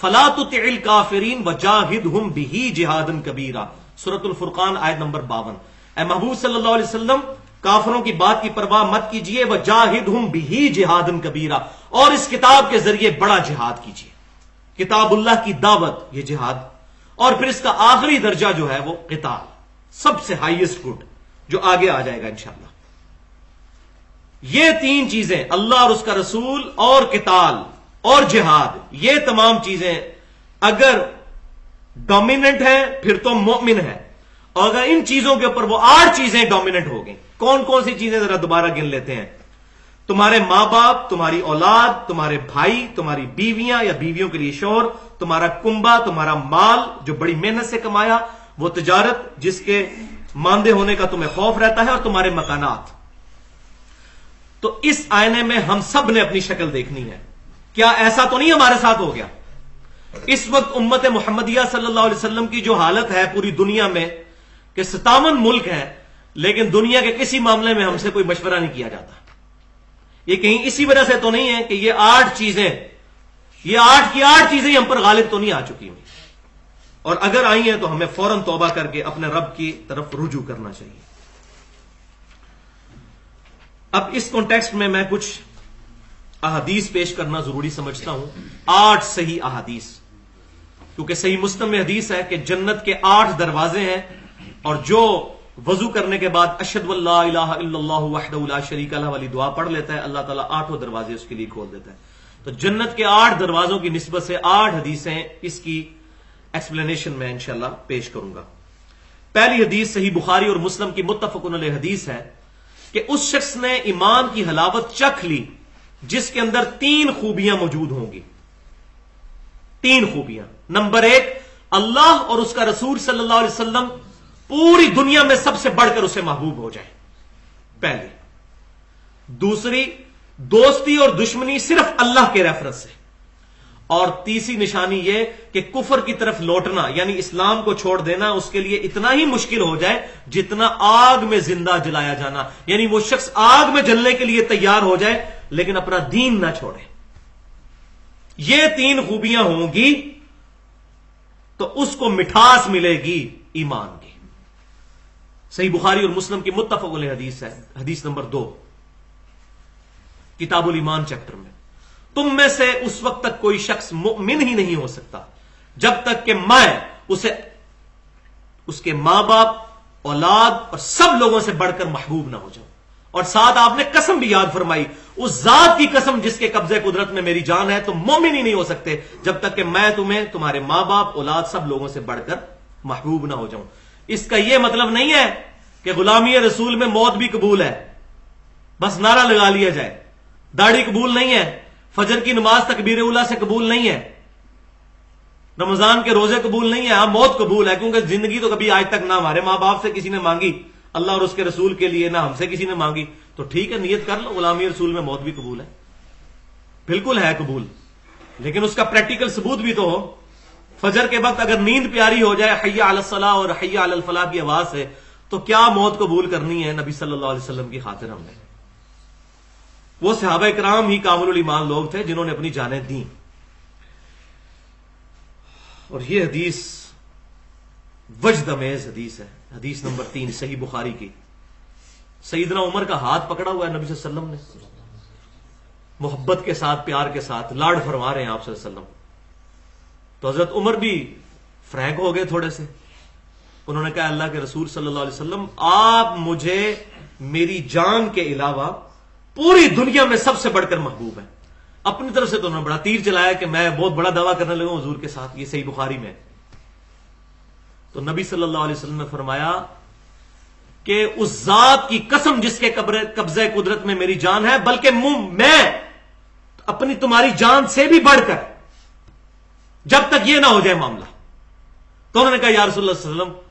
فَلَا تُطِعِ الْكَافِرِينَ وَجَاهِدْهُمْ بِهِ جِهَادًا كَبِيرًا، سورۃ الفرقان آیت نمبر 52۔ اے محبوب صلی اللہ علیہ وسلم کافروں کی بات کی پرواہ مت کیجیے، وَجَاهِدْهُمْ بِهِ جِهَادًا كَبِيرًا اور اس کتاب کے ذریعے بڑا جہاد کیجیے، کتاب اللہ کی دعوت یہ جہاد، اور پھر اس کا آخری درجہ جو ہے وہ قتال، سب سے ہائیسٹ گڈ جو آگے آ جائے گا انشاءاللہ۔ یہ 3 چیزیں اللہ اور اس کا رسول اور قتال اور جہاد، یہ تمام چیزیں اگر ڈومیننٹ ہیں پھر تو مومن ہے، اور اگر ان چیزوں کے اوپر وہ 8 چیزیں ڈومیننٹ ہو گئیں، کون کون سی چیزیں ذرا دوبارہ گن لیتے ہیں، تمہارے ماں باپ، تمہاری اولاد، تمہارے بھائی، تمہاری بیویاں یا بیویوں کے لیے شوہر، تمہارا کنبہ، تمہارا مال جو بڑی محنت سے کمایا، وہ تجارت جس کے ماندے ہونے کا تمہیں خوف رہتا ہے، اور تمہارے مکانات۔ تو اس آئینے میں ہم سب نے اپنی شکل دیکھنی ہے، کیا ایسا تو نہیں ہمارے ساتھ ہو گیا؟ اس وقت امت محمدیہ صلی اللہ علیہ وسلم کی جو حالت ہے پوری دنیا میں کہ 57 ملک ہیں، لیکن دنیا کے کسی معاملے میں ہم سے کوئی مشورہ نہیں کیا جاتا، یہ کہیں اسی وجہ سے تو نہیں ہے کہ یہ 8 چیزیں، یہ 8 کی 8 چیزیں ہم پر غالب تو نہیں آ چکی ہوئی، اور اگر آئی ہیں تو ہمیں فوراً توبہ کر کے اپنے رب کی طرف رجوع کرنا چاہیے۔ اب اس کانٹیکسٹ میں کچھ احادیث پیش کرنا ضروری سمجھتا ہوں. 8 صحیح احادیث، کیونکہ صحیح مسلم میں حدیث ہے کہ جنت کے 8 دروازے ہیں، اور جو وضو کرنے کے بعد اشہد ان لا الہ الا اللہ وحدہ لا شریک لہ والی دعا پڑھ لیتا ہے، اللہ تعالیٰ 8 دروازے اس کے لیے کھول دیتا ہے. تو جنت کے 8 دروازوں کی نسبت سے 8 حدیثیں اس کی ایکسپلینیشن میں انشاءاللہ پیش کروں گا. پہلی حدیث صحیح بخاری اور مسلم کی متفق علیہ حدیث ہے کہ اس شخص نے ایمان کی حلاوت چکھ لی جس کے اندر 3 خوبیاں موجود ہوں گی. 3 خوبیاں. نمبر 1، اللہ اور اس کا رسول صلی اللہ علیہ وسلم پوری دنیا میں سب سے بڑھ کر اسے محبوب ہو جائے، پہلی. دوسری، دوستی اور دشمنی صرف اللہ کے ریفرنس سے. اور تیسری نشانی یہ کہ کفر کی طرف لوٹنا یعنی اسلام کو چھوڑ دینا اس کے لیے اتنا ہی مشکل ہو جائے جتنا آگ میں زندہ جلایا جانا، یعنی وہ شخص آگ میں جلنے کے لیے تیار ہو جائے لیکن اپنا دین نہ چھوڑے. یہ 3 خوبیاں ہوں گی تو اس کو مٹھاس ملے گی ایمان کی. صحیح بخاری اور مسلم کی متفق علیہ حدیث ہے. حدیث نمبر 2 کتاب الایمان چیپٹر میں، تم میں سے اس وقت تک کوئی شخص مؤمن ہی نہیں ہو سکتا جب تک کہ میں اسے اس کے ماں باپ، اولاد اور سب لوگوں سے بڑھ کر محبوب نہ ہو جاؤں. اور ساتھ آپ نے قسم بھی یاد فرمائی، اس ذات کی قسم جس کے قبضے قدرت میں میری جان ہے، تم مومن ہی نہیں ہو سکتے جب تک کہ میں تمہیں تمہارے ماں باپ، اولاد، سب لوگوں سے بڑھ کر محبوب نہ ہو جاؤں. اس کا یہ مطلب نہیں ہے کہ غلامی رسول میں موت بھی قبول ہے، بس نعرہ لگا لیا جائے. داڑھی قبول نہیں ہے، فجر کی نماز تکبیر اولیٰ سے قبول نہیں ہے، رمضان کے روزے قبول نہیں ہے. ہاں موت قبول ہے، کیونکہ زندگی تو کبھی آج تک نہ ہمارے ماں باپ سے کسی نے مانگی اللہ اور اس کے رسول کے لیے، نہ ہم سے کسی نے مانگی. تو ٹھیک ہے، نیت کر لو غلامی رسول میں موت بھی قبول ہے، بالکل ہے قبول، لیکن اس کا پریکٹیکل ثبوت بھی تو ہو. فجر کے وقت اگر نیند پیاری ہو جائے حی علی الصلاۃ اور حی علی الفلاح کی آواز سے، تو کیا موت قبول کرنی ہے نبی صلی اللہ علیہ وسلم کی خاطر. ہم نے وہ صحابہ کرام ہی کامل الایمان لوگ تھے جنہوں نے اپنی جانیں دیں. اور یہ حدیث وجد امیز حدیث ہے. حدیث نمبر 3 صحیح بخاری کی. سیدنا عمر کا ہاتھ پکڑا ہوا ہے نبی صلی اللہ علیہ وسلم نے، محبت کے ساتھ، پیار کے ساتھ لاڈ فرما رہے ہیں آپ صلی اللہ علیہ وسلم. تو حضرت عمر بھی فرینک ہو گئے تھوڑے سے. انہوں نے کہا اللہ کے رسول صلی اللہ علیہ وسلم، آپ مجھے میری جان کے علاوہ پوری دنیا میں سب سے بڑھ کر محبوب ہیں. اپنی طرف سے تو انہوں نے بڑا تیر چلایا کہ میں بہت بڑا دعویٰ کرنے لگا ہوں حضور کے ساتھ. یہ صحیح بخاری میں. تو نبی صلی اللہ علیہ وسلم نے فرمایا کہ اس ذات کی قسم جس کے قبضہ قدرت میں میری جان ہے، بلکہ میں اپنی تمہاری جان سے بھی بڑھ کر، جب تک یہ نہ ہو جائے معاملہ. تو انہوں نے کہا یا رسول اللہ صلی اللہ علیہ وسلم،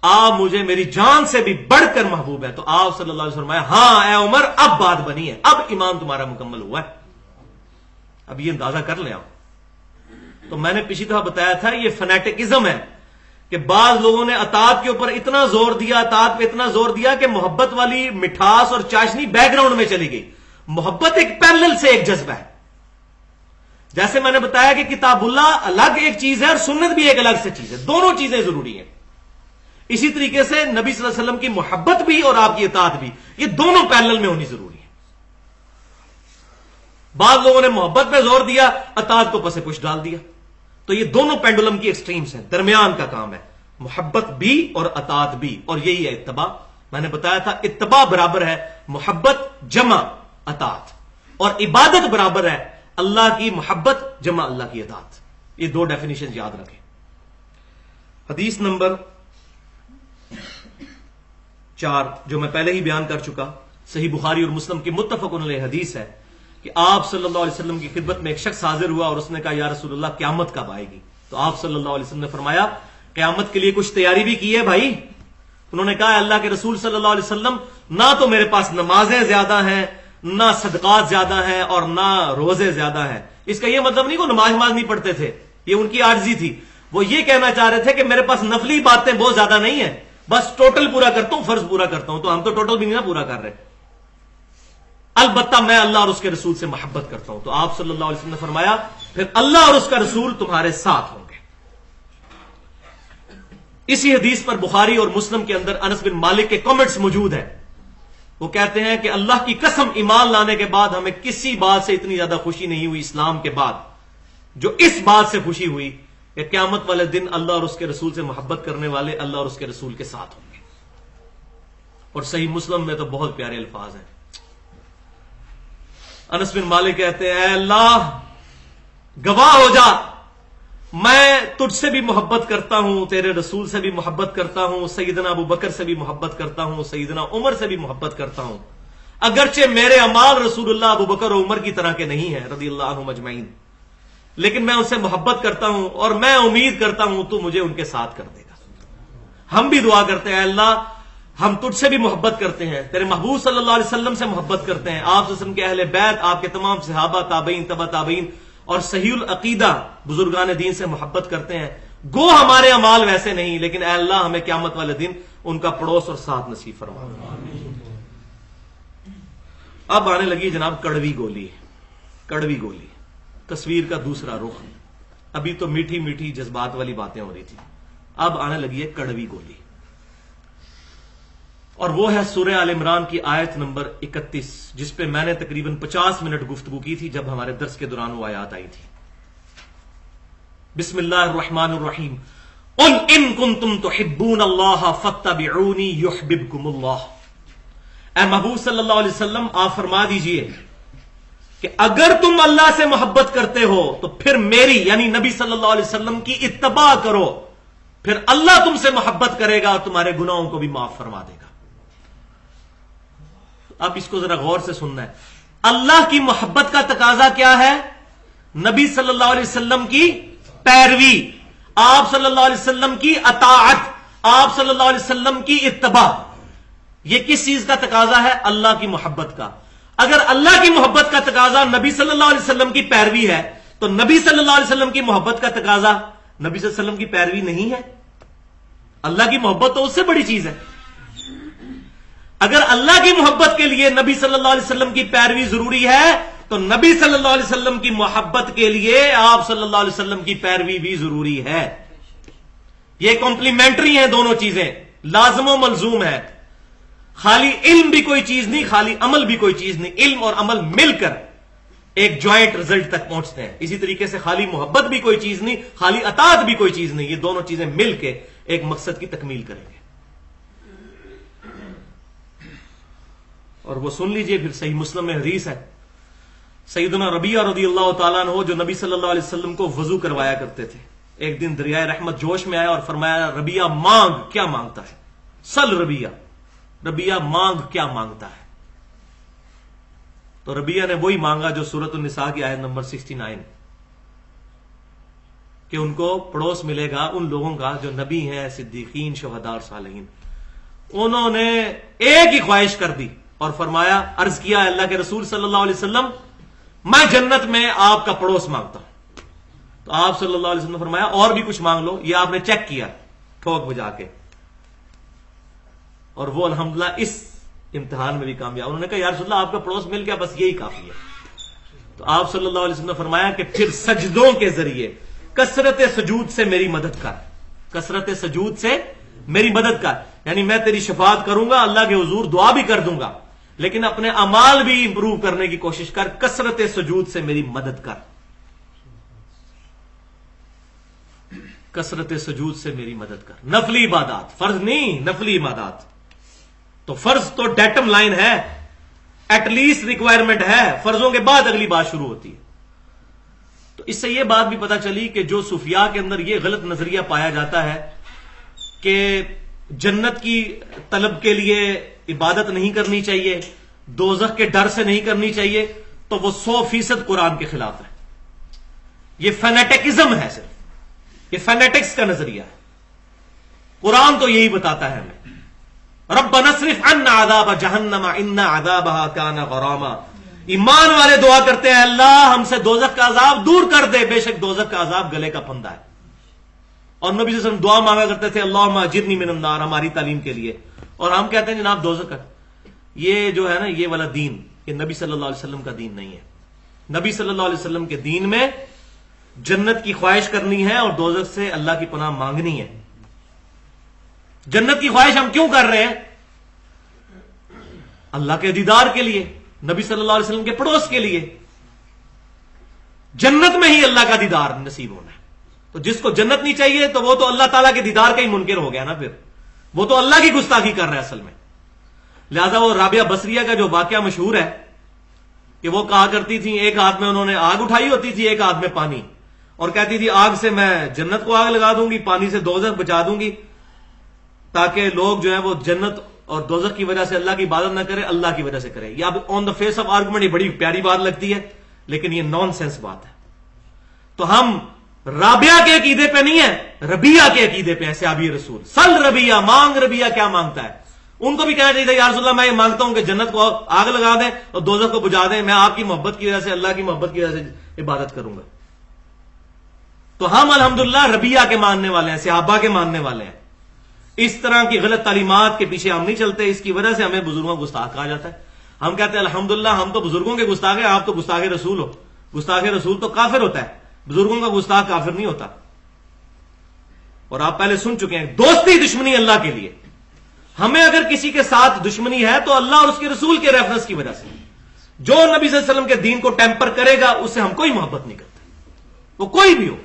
آپ مجھے میری جان سے بھی بڑھ کر محبوب ہے. تو آپ صلی اللہ علیہ وسلم فرمایا ہاں اے عمر، اب بات بنی ہے، اب ایمان تمہارا مکمل ہوا ہے. اب یہ اندازہ کر لیں آپ. تو میں نے پچھلی دفعہ بتایا تھا یہ فنیٹکزم ہے کہ بعض لوگوں نے اطاعت کے اوپر اتنا زور دیا، اطاعت پہ اتنا زور دیا کہ محبت والی مٹھاس اور چاشنی بیک گراؤنڈ میں چلی گئی. محبت ایک پیرلل سے ایک جذبہ ہے. جیسے میں نے بتایا کہ کتاب اللہ الگ ایک چیز ہے اور سنت بھی ایک الگ سے چیز ہے، دونوں چیزیں ضروری ہیں. اسی طریقے سے نبی صلی اللہ علیہ وسلم کی محبت بھی اور آپ کی اطاعت بھی، یہ دونوں پیرلل میں ہونی ضروری ہے. بعض لوگوں نے محبت پہ زور دیا، اطاعت کو پسے پش ڈال دیا. تو یہ دونوں پینڈولم کی ایکسٹریمز ہیں، درمیان کا کام ہے، محبت بھی اور اطاعت بھی. اور یہی ہے اتباع. میں نے بتایا تھا اتباع برابر ہے محبت جمع اطاعت، اور عبادت برابر ہے اللہ کی محبت جمع اللہ کی اطاعت. یہ 2 ڈیفینیشن یاد رکھیں. حدیث نمبر 4 جو میں پہلے ہی بیان کر چکا، صحیح بخاری اور مسلم کی متفق علیہ حدیث ہے کہ آپ صلی اللہ علیہ وسلم کی خدمت میں ایک شخص حاضر ہوا اور اس نے کہا یا رسول اللہ قیامت کب آئے گی؟ تو آپ صلی اللہ علیہ وسلم نے فرمایا قیامت کے لیے کچھ تیاری بھی کی ہے بھائی. انہوں نے کہا اللہ کے رسول صلی اللہ علیہ وسلم، نہ تو میرے پاس نمازیں زیادہ ہیں، نہ صدقات زیادہ ہیں، اور نہ روزے زیادہ ہیں. اس کا یہ مطلب نہیں کہ نماز نہیں پڑھتے تھے، یہ ان کی عاجزی تھی. وہ یہ کہنا چاہ رہے تھے کہ میرے پاس نفلی باتیں بہت زیادہ نہیں ہیں، بس ٹوٹل پورا کرتا ہوں، فرض پورا کرتا ہوں. تو ہم تو ٹوٹل بھی نہیں پورا کر رہے. البتہ میں اللہ اور اس کے رسول سے محبت کرتا ہوں. تو آپ صلی اللہ علیہ وسلم نے فرمایا پھر اللہ اور اس کا رسول تمہارے ساتھ ہوں گے. اسی حدیث پر بخاری اور مسلم کے اندر انس بن مالک کے کامنٹس موجود ہیں. وہ کہتے ہیں کہ اللہ کی قسم ایمان لانے کے بعد ہمیں کسی بات سے اتنی زیادہ خوشی نہیں ہوئی اسلام کے بعد جو اس بات سے خوشی ہوئی کہ قیامت والے دن اللہ اور اس کے رسول سے محبت کرنے والے اللہ اور اس کے رسول کے ساتھ ہوں گے. اور صحیح مسلم میں تو بہت پیارے الفاظ ہیں. انس بن مالک کہتے ہیں اے اللہ گواہ ہو جا میں تجھ سے بھی محبت کرتا ہوں, تیرے رسول سے بھی محبت کرتا ہوں, سیدنا ابو بکر سے بھی محبت کرتا ہوں, سیدنا عمر سے بھی محبت کرتا ہوں, اگرچہ میرے اعمال رسول اللہ ابو بکر اور عمر کی طرح کے نہیں ہیں رضی اللہ عنہم اجمعین, لیکن میں ان سے محبت کرتا ہوں اور میں امید کرتا ہوں تو مجھے ان کے ساتھ کر دے گا. ہم بھی دعا کرتے ہیں اللہ ہم تجھ سے بھی محبت کرتے ہیں, تیرے محبوب صلی اللہ علیہ وسلم سے محبت کرتے ہیں, آپ صلی اللہ علیہ وسلم کے اہل بیت, آپ کے تمام صحابہ, تابعین, تبع تابعین اور صحیح العقیدہ بزرگان دین سے محبت کرتے ہیں. گو ہمارے اعمال ویسے نہیں, لیکن اے اللہ ہمیں قیامت والے دن ان کا پڑوس اور ساتھ نصیب فرما. اب آنے لگی جناب کڑوی گولی. کڑوی گولی تصویر کا دوسرا رخ. ابھی تو میٹھی میٹھی جذبات والی باتیں ہو رہی تھی, اب آنے لگی ہے کڑوی گولی, اور وہ ہے سورہ آل عمران کی آیت نمبر 31 جس پہ میں نے تقریباً 50 منٹ گفتگو کی تھی جب ہمارے درس کے دوران وہ آیات آئی تھی. بسم اللہ الرحمن الرحیم قل ان کنتم تحبون اللہ فاتبعونی یحببکم اللہ. اے محبوب صلی اللہ علیہ وسلم آپ فرما دیجئے کہ اگر تم اللہ سے محبت کرتے ہو تو پھر میری یعنی نبی صلی اللہ علیہ وسلم کی اتباع کرو, پھر اللہ تم سے محبت کرے گا اور تمہارے گناہوں کو بھی معاف فرما دے گا. اب اس کو ذرا غور سے سننا ہے. اللہ کی محبت کا تقاضا کیا ہے؟ نبی صلی اللہ علیہ وسلم کی پیروی, آپ صلی اللہ علیہ وسلم کی اطاعت, آپ صلی اللہ علیہ وسلم کی اتباع. یہ کس چیز کا تقاضا ہے؟ اللہ کی محبت کا. اگر اللہ کی محبت کا تقاضا نبی صلی اللہ علیہ وسلم کی پیروی ہے تو نبی صلی اللہ علیہ وسلم کی محبت کا تقاضا نبی صلی اللہ علیہ وسلم کی پیروی نہیں ہے. اللہ کی محبت تو اس سے بڑی چیز ہے. اگر اللہ کی محبت کے لیے نبی صلی اللہ علیہ وسلم کی پیروی ضروری ہے تو نبی صلی اللہ علیہ وسلم کی محبت کے لیے آپ صلی اللہ علیہ وسلم کی پیروی بھی ضروری ہے. یہ کمپلیمنٹری ہیں دونوں چیزیں, لازم و ملزوم ہے. خالی علم بھی کوئی چیز نہیں, خالی عمل بھی کوئی چیز نہیں. علم اور عمل مل کر ایک جوائنٹ رزلٹ تک پہنچتے ہیں. اسی طریقے سے خالی محبت بھی کوئی چیز نہیں, خالی اطاعت بھی کوئی چیز نہیں. یہ دونوں چیزیں مل کے ایک مقصد کی تکمیل کریں گے. اور وہ سن لیجئے پھر صحیح مسلم میں حدیث ہے, سیدنا ربیعہ رضی اللہ تعالیٰ عنہ جو نبی صلی اللہ علیہ وسلم کو وضو کروایا کرتے تھے, ایک دن دریائے رحمت جوش میں آیا اور فرمایا ربیعہ مانگ, کیا مانگتا ہے؟ سل ربیعہ, ربیعہ مانگ کیا مانگتا ہے؟ تو ربیعہ نے وہی مانگا جو سورۃ النساء کی آیت نمبر 69 کہ ان کو پڑوس ملے گا ان لوگوں کا جو نبی ہیں, صدیقین, شہداء اور صالحین. انہوں نے ایک ہی خواہش کر دی اور فرمایا, عرض کیا اللہ کے رسول صلی اللہ علیہ وسلم میں جنت میں آپ کا پڑوس مانگتا ہوں. تو آپ صلی اللہ علیہ وسلم نے فرمایا اور بھی کچھ مانگ لو. یہ آپ نے چیک کیا ٹھوک بجا کے, اور وہ الحمدللہ اس امتحان میں بھی کامیاب. انہوں نے کہا یا رسول اللہ آپ کا پڑوس مل گیا, بس یہی کافی ہے. تو آپ صلی اللہ علیہ وسلم نے فرمایا کہ پھر سجدوں کے ذریعے کثرت سجود سے میری مدد کر, کثرت سجود سے میری مدد کر. یعنی میں تیری شفاعت کروں گا, اللہ کے حضور دعا بھی کر دوں گا, لیکن اپنے اعمال بھی امپروو کرنے کی کوشش کر, کثرت سجود سے میری مدد کر, کثرت سجود سے میری مدد کر. نفلی عبادات, فرض نہیں, نفلی عبادات. تو فرض تو ڈیٹم لائن ہے, ایٹ لیسٹ ریکوائرمنٹ ہے, فرضوں کے بعد اگلی بات شروع ہوتی ہے. تو اس سے یہ بات بھی پتا چلی کہ جو صوفیاء کے اندر یہ غلط نظریہ پایا جاتا ہے کہ جنت کی طلب کے لیے عبادت نہیں کرنی چاہیے, دوزخ کے ڈر سے نہیں کرنی چاہیے, تو وہ 100% قرآن کے خلاف ہے. یہ فینیٹکزم ہے, صرف یہ فینیٹکس کا نظریہ ہے. قرآن تو یہی بتاتا ہے ہمیں, ربنا اصرف عنا عذاب جہنم ان عذابها کان غراما. ایمان والے دعا کرتے ہیں اللہ ہم سے دوزخ کا عذاب دور کر دے, بے شک دوزخ کا عذاب گلے کا پھندا ہے. اور نبی صلی اللہ علیہ وسلم دعا مانگا کرتے تھے اللہم اجرنی من النار, ہماری تعلیم کے لیے. اور ہم کہتے ہیں جناب دوزخ کا یہ جو ہے نا یہ والا دین, یہ نبی صلی اللہ علیہ وسلم کا دین نہیں ہے. نبی صلی اللہ علیہ وسلم کے دین میں جنت کی خواہش کرنی ہے اور دوزخ سے اللہ کی پناہ مانگنی ہے. جنت کی خواہش ہم کیوں کر رہے ہیں؟ اللہ کے دیدار کے لیے، نبی صلی اللہ علیہ وسلم کے پڑوس کے لیے، جنت میں ہی اللہ کا دیدار نصیب ہونا ہے۔ تو جس کو جنت نہیں چاہیے تو وہ تو اللہ تعالیٰ کے دیدار کا ہی منکر ہو گیا نا، پھر وہ تو اللہ کی گستاخی کر رہا ہے اصل میں۔ لہذا وہ رابعہ بصریہ کا جو واقعہ مشہور ہے کہ وہ کہا کرتی تھی، ایک ہاتھ میں انہوں نے آگ اٹھائی ہوتی تھی، ایک ہاتھ میں پانی، اور کہتی تھی آگ سے میں جنت کو آگ لگا دوں گی، پانی سے دوزخ بچا دوں گی، تاکہ لوگ جو ہیں وہ جنت اور دوزخ کی وجہ سے اللہ کی عبادت نہ کرے، اللہ کی وجہ سے کرے۔ یہ اب آن دا فیس آف آرگومنٹ یہ بڑی پیاری بات لگتی ہے، لیکن یہ نان سینس بات ہے۔ تو ہم رابعہ کے عقیدے پہ نہیں ہیں، ربیہ کے عقیدے پہ ہیں۔ صحابی رسول سل ربیہ، مانگ ربیہ کیا مانگتا ہے؟ ان کو بھی کہنا چاہیے یا رسول اللہ میں یہ مانگتا ہوں کہ جنت کو آگ لگا دیں اور دوزخ کو بجھا دیں، میں آپ کی محبت کی وجہ سے، اللہ کی محبت کی وجہ سے عبادت کروں گا۔ تو ہم الحمدللہ ربیہ کے ماننے والے ہیں، صحابہ کے ماننے والے ہیں۔ اس طرح کی غلط تعلیمات کے پیچھے ہم نہیں چلتے، اس کی وجہ سے ہمیں بزرگوں کو گستاخ کہا جاتا ہے۔ ہم کہتے ہیں الحمدللہ ہم تو بزرگوں کے گستاخ ہیں، آپ تو گستاخ رسول ہو۔ گستاخ رسول تو کافر ہوتا ہے، بزرگوں کا گستاخ کافر نہیں ہوتا۔ اور آپ پہلے سن چکے ہیں، دوستی دشمنی اللہ کے لیے۔ ہمیں اگر کسی کے ساتھ دشمنی ہے تو اللہ اور اس کے رسول کے ریفرنس کی وجہ سے۔ جو نبی صلی اللہ علیہ وسلم کے دین کو ٹیمپر کرے گا اس سے ہم کوئی محبت نہیں کرتے، وہ کوئی بھی ہو۔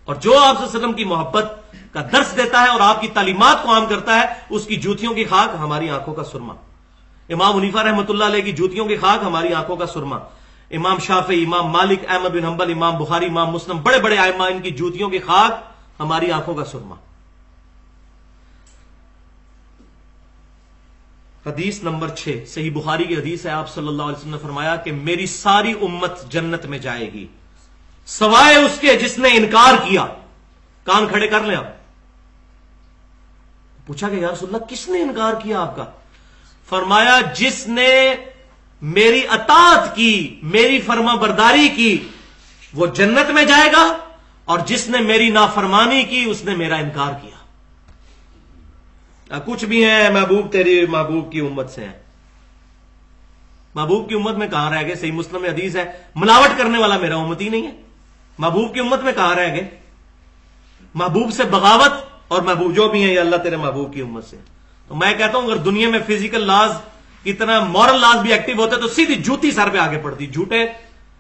اور جو آپ صلی اللہ علیہ وسلم کی محبت کا درس دیتا ہے اور آپ کی تعلیمات کو عام کرتا ہے، اس کی جوتیوں کی خاک ہماری آنکھوں کا سرما۔ امام حنیفہ رحمۃ اللہ علیہ کی جوتیوں کی خاک ہماری آنکھوں کا سرما۔ امام شافعی، امام مالک، احمد بن حنبل، امام بخاری، امام مسلم، بڑے بڑے ائمہ، ان کی جوتیوں کی خاک ہماری آنکھوں کا سرما۔ حدیث نمبر 6 صحیح بخاری کی حدیث ہے، آپ صلی اللہ علیہ وسلم نے فرمایا کہ میری ساری امت جنت میں جائے گی سوائے اس کے جس نے انکار کیا۔ کان کھڑے کر لیں آپ۔ پوچھا کہ یا رسول اللہ کس نے انکار کیا آپ کا؟ فرمایا جس نے میری اطاعت کی، میری فرما برداری کی وہ جنت میں جائے گا، اور جس نے میری نافرمانی کی اس نے میرا انکار کیا۔ کچھ بھی ہیں محبوب تیری محبوب کی امت سے ہیں۔ محبوب کی امت میں کہاں رہ گئے؟ صحیح مسلم میں حدیث ہے ملاوٹ کرنے والا میرا امتی نہیں ہے۔ محبوب کی امت میں کہاں رہ گئے؟ محبوب سے بغاوت اور محبوب جو بھی ہیں یہ اللہ تیرے محبوب کی امت سے۔ تو میں کہتا ہوں اگر دنیا میں فزیکل لاز کی طرح مورل لاز بھی ایکٹیو ہوتے تو سیدھی جوتی سر پہ آگے پڑتی، جھوٹے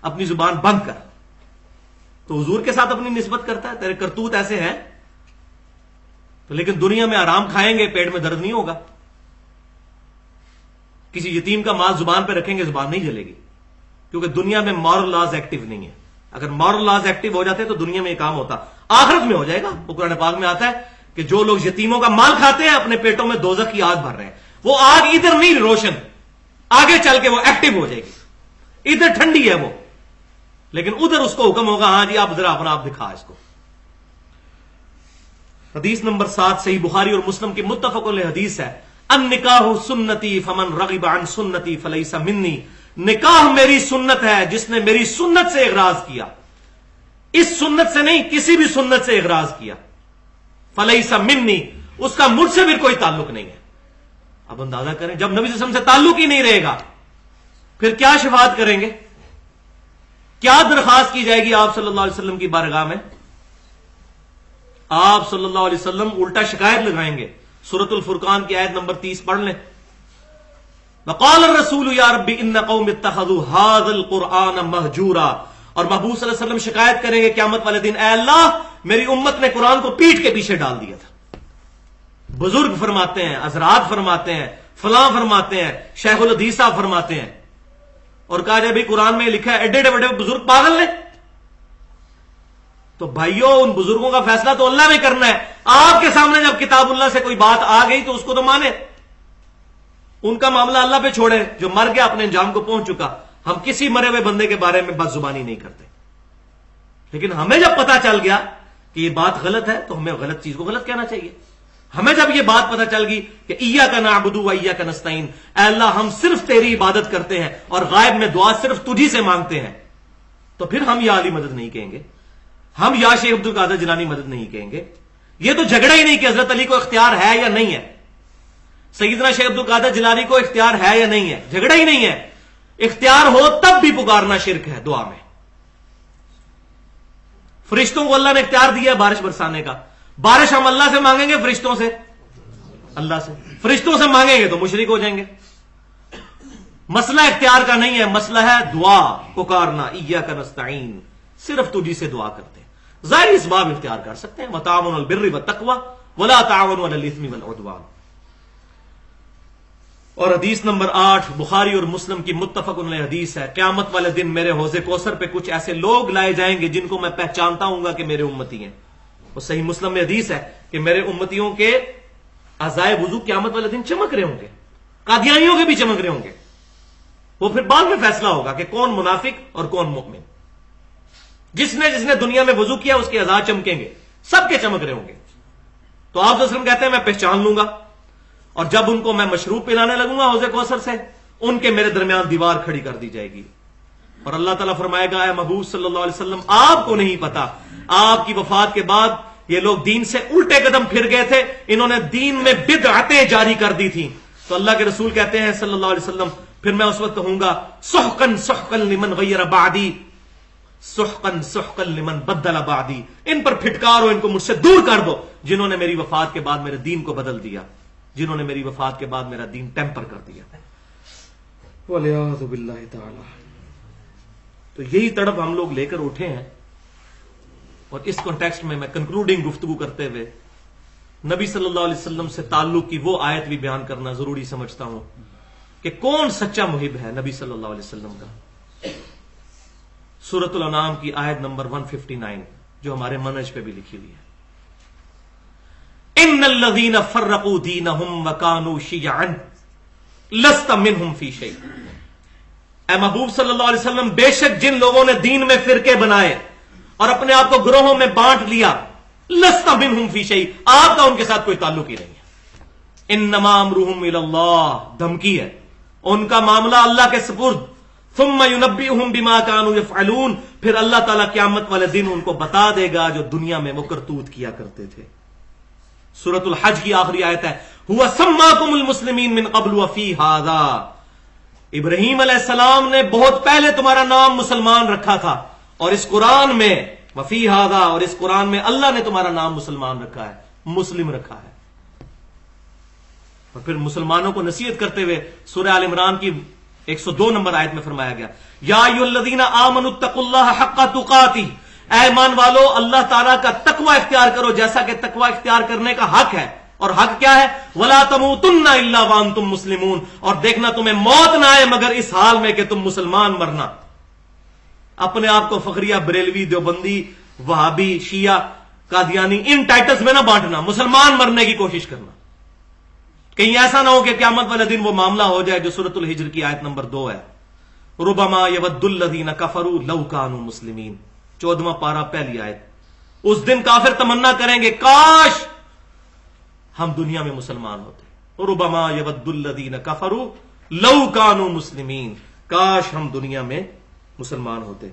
اپنی زبان بند کر۔ تو حضور کے ساتھ اپنی نسبت کرتا ہے، تیرے کرتوت ایسے ہیں تو، لیکن دنیا میں آرام کھائیں گے پیٹ میں درد نہیں ہوگا۔ کسی یتیم کا مال زبان پہ رکھیں گے زبان نہیں جلے گی، کیونکہ دنیا میں مورل لاز ایکٹیو نہیں ہے۔ اگر مورل لاز ایکٹیو ہو جاتے تو دنیا میں یہ کام ہوتا، آخرت میں ہو جائے گا۔ وہ قرآن پاک میں آتا ہے کہ جو لوگ یتیموں کا مال کھاتے ہیں اپنے پیٹوں میں دوزخ کی آگ بھر رہے ہیں۔ وہ آگ ادھر نہیں روشن، آگے چل کے وہ ایکٹیو ہو جائے گی، ادھر ٹھنڈی ہے وہ، لیکن ادھر اس کو حکم ہوگا ہاں جی آپ ذرا اپنا آپ دکھا اس کو۔ حدیث نمبر 7 صحیح بخاری اور مسلم کی متفق علیہ حدیث ہے، النکاح سنتی فمن رغب عن سنتی فلیس منی۔ نکاح میری سنت ہے، جس نے میری سنت سے اغراض کیا، اس سنت سے نہیں کسی بھی سنت سے اغراض کیا، فلیس منی، اس کا مجھ سے بھی کوئی تعلق نہیں ہے۔ اب اندازہ کریں جب نبی صلی اللہ علیہ وسلم سے تعلق ہی نہیں رہے گا پھر کیا شفاعت کریں گے؟ کیا درخواست کی جائے گی آپ صلی اللہ علیہ وسلم کی بارگاہ میں؟ آپ صلی اللہ علیہ وسلم الٹا شکایت لگائیں گے۔ سورۃ الفرقان کی آیت نمبر 30 پڑھ لیں۔ وقال الرسول یا ربی ان قوم اتخذوا هذا القرآن مہجورا، اور محبوب صلی اللہ علیہ وسلم شکایت کریں گے قیامت والے دن، اے اللہ میری امت نے قرآن کو پیٹھ کے پیچھے ڈال دیا تھا۔ بزرگ فرماتے ہیں، حضرات فرماتے ہیں، فلاں فرماتے ہیں، شیخ الحدیث صاحب فرماتے ہیں، اور کہا جائے بھی قرآن میں لکھا ہے ایڈے ایڈے بڑے بزرگ پاگل نے۔ تو بھائیوں ان بزرگوں کا فیصلہ تو اللہ نے کرنا ہے۔ آپ کے سامنے جب کتاب اللہ سے کوئی بات آ گئی تو اس کو تو مانے، ان کا معاملہ اللہ پہ چھوڑے، جو مر گیا اپنے انجام کو پہنچ چکا۔ ہم کسی مرے ہوئے بندے کے بارے میں بد زبانی نہیں کرتے، لیکن ہمیں جب پتا چل گیا کہ یہ بات غلط ہے تو ہمیں غلط چیز کو غلط کہنا چاہیے۔ ہمیں جب یہ بات پتا چل گئی کہ ایاک نعبد و ایاک نستعین، اے اللہ ہم صرف تیری عبادت کرتے ہیں اور غائب میں دعا صرف تجھی سے مانگتے ہیں، تو پھر ہم یا علی مدد نہیں کہیں گے، ہم یا شیخ عبد القادر جیلانی مدد نہیں کہیں گے۔ یہ تو جھگڑا ہی نہیں کہ حضرت علی کو اختیار ہے یا نہیں ہے، سیدنا شیخ عبد القادر جیلانی کو اختیار ہے یا نہیں ہے، جھگڑا ہی نہیں ہے۔ اختیار ہو تب بھی پکارنا شرک ہے دعا میں۔ فرشتوں کو اللہ نے اختیار دیا بارش برسانے کا، بارش ہم اللہ سے مانگیں گے فرشتوں سے؟ اللہ سے۔ فرشتوں سے مانگیں گے تو مشرک ہو جائیں گے، مسئلہ اختیار کا نہیں ہے، مسئلہ ہے دعا پکارنا، ایاک نستعین، صرف تجھی سے دعا کرتے ہیں۔ ظاہری اسباب اختیار کر سکتے ہیں، وتعاونوا علی البر والتقوی ولا تعاونوا علی الاثم والعدوان۔ اور حدیث نمبر 8 بخاری اور مسلم کی متفق علیہ حدیث ہے، قیامت والے دن میرے حوض کوثر پہ کچھ ایسے لوگ لائے جائیں گے جن کو میں پہچانتا ہوں گا کہ میرے امتی ہیں۔ وہ صحیح مسلم میں حدیث ہے کہ میرے امتیوں کے اعضائے وضو قیامت والے دن چمک رہے ہوں گے، قادیانیوں کے بھی چمک رہے ہوں گے۔ وہ پھر بعد میں فیصلہ ہوگا کہ کون منافق اور کون مومن۔ جس نے دنیا میں وضو کیا اس کے اعضاء چمکیں گے، سب کے چمک رہے ہوں گے۔ تو آپ صلی اللہ علیہ وسلم کہتے ہیں میں پہچان لوں گا، اور جب ان کو میں مشروب پلانے لگوں گا حوض کوثر سے، ان کے میرے درمیان دیوار کھڑی کر دی جائے گی، اور اللہ تعالیٰ فرمائے گا اے محبوب صلی اللہ علیہ وسلم آپ کو نہیں پتا، آپ کی وفات کے بعد یہ لوگ دین سے الٹے قدم پھر گئے تھے، انہوں نے دین میں بدعتیں جاری کر دی تھیں۔ تو اللہ کے رسول کہتے ہیں صلی اللہ علیہ وسلم پھر میں اس وقت کہوں گا سحقن سحقن لمن غیر بعدی، سحقن سحقن لمن بدل بعدی، ان پر پھٹکارو، ان کو مجھ سے دور کر دو جنہوں نے میری وفات کے بعد میرے دین کو بدل دیا، جنہوں نے میری وفات کے بعد میرا دین ٹیمپر کر دیا۔ والعیاذ باللہ تعالی۔ تو یہی تڑپ ہم لوگ لے کر اٹھے ہیں، اور اس کانٹیکسٹ میں کنکلوڈنگ گفتگو کرتے ہوئے نبی صلی اللہ علیہ وسلم سے تعلق کی وہ آیت بھی بیان کرنا ضروری سمجھتا ہوں کہ کون سچا محب ہے نبی صلی اللہ علیہ وسلم کا۔ سورۃ الانعام کی آیت نمبر 159 جو ہمارے منہج پہ بھی لکھی ہوئی ہے، ان الذین فرقوا دینہم وکانوا شیعا لست منہم فی شیء۔ اے محبوب صلی اللہ علیہ وسلم بے شک جن لوگوں نے دین میں فرقے بنائے اور اپنے آپ کو گروہوں میں بانٹ لیا، لست منہم فی شیء، آپ کا ان کے ساتھ کوئی تعلق ہی نہیں ہے۔ انما امرہم الی اللہ، دھمکی ہے، ان کا معاملہ اللہ کے سپرد، ثم ینبئہم بما کانوا یفعلون، پھر اللہ تعالیٰ قیامت والے دن ان کو بتا دے گا جو دنیا میں وہ کرتوت کیا کرتے تھے۔ سورۃ الحج کی آخری آیت ہے هو سماکم المسلمین من قبل وفی ھذا، ابراہیم علیہ السلام نے بہت پہلے تمہارا نام مسلمان رکھا تھا، اور اس قرآن میں وفی ھذا، اور اس قرآن میں اللہ نے تمہارا نام مسلمان رکھا ہے، مسلم رکھا ہے۔ اور پھر مسلمانوں کو نصیحت کرتے ہوئے سورہ آل عمران کی 102 نمبر آیت میں فرمایا گیا یا ایھا الذین آمنوا اتقوا اللہ حق تقاتہ، اے ایمان والو اللہ تعالیٰ کا تقوی اختیار کرو جیسا کہ تقوی اختیار کرنے کا حق ہے، اور حق کیا ہے؟ ولا تموتن الا وانتم مسلمون، اور دیکھنا تمہیں موت نہ آئے مگر اس حال میں کہ تم مسلمان مرنا۔ اپنے آپ کو فخریہ، بریلوی، دیوبندی، وہابی، شیعہ، قادیانی ان ٹائٹلز میں نہ بانٹنا، مسلمان مرنے کی کوشش کرنا، کہیں ایسا نہ ہو کہ قیامت والے دن وہ معاملہ ہو جائے جو سورۃ الحجر کی آیت نمبر 2 ہے، ربما یود الذین کفروا لو کانوا مسلمین، 14واں پارہ پہلی آیت۔ اس دن کافر تمنا کریں گے کاش ہم دنیا میں مسلمان ہوتے، ربما یود الذین کفروا لو کانوا مسلمین، کاش ہم دنیا میں مسلمان ہوتے۔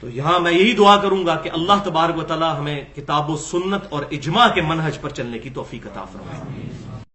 تو یہاں میں یہی دعا کروں گا کہ اللہ تبارک و تعالی ہمیں کتاب و سنت اور اجماع کے منہج پر چلنے کی توفیق عطا فرمائے۔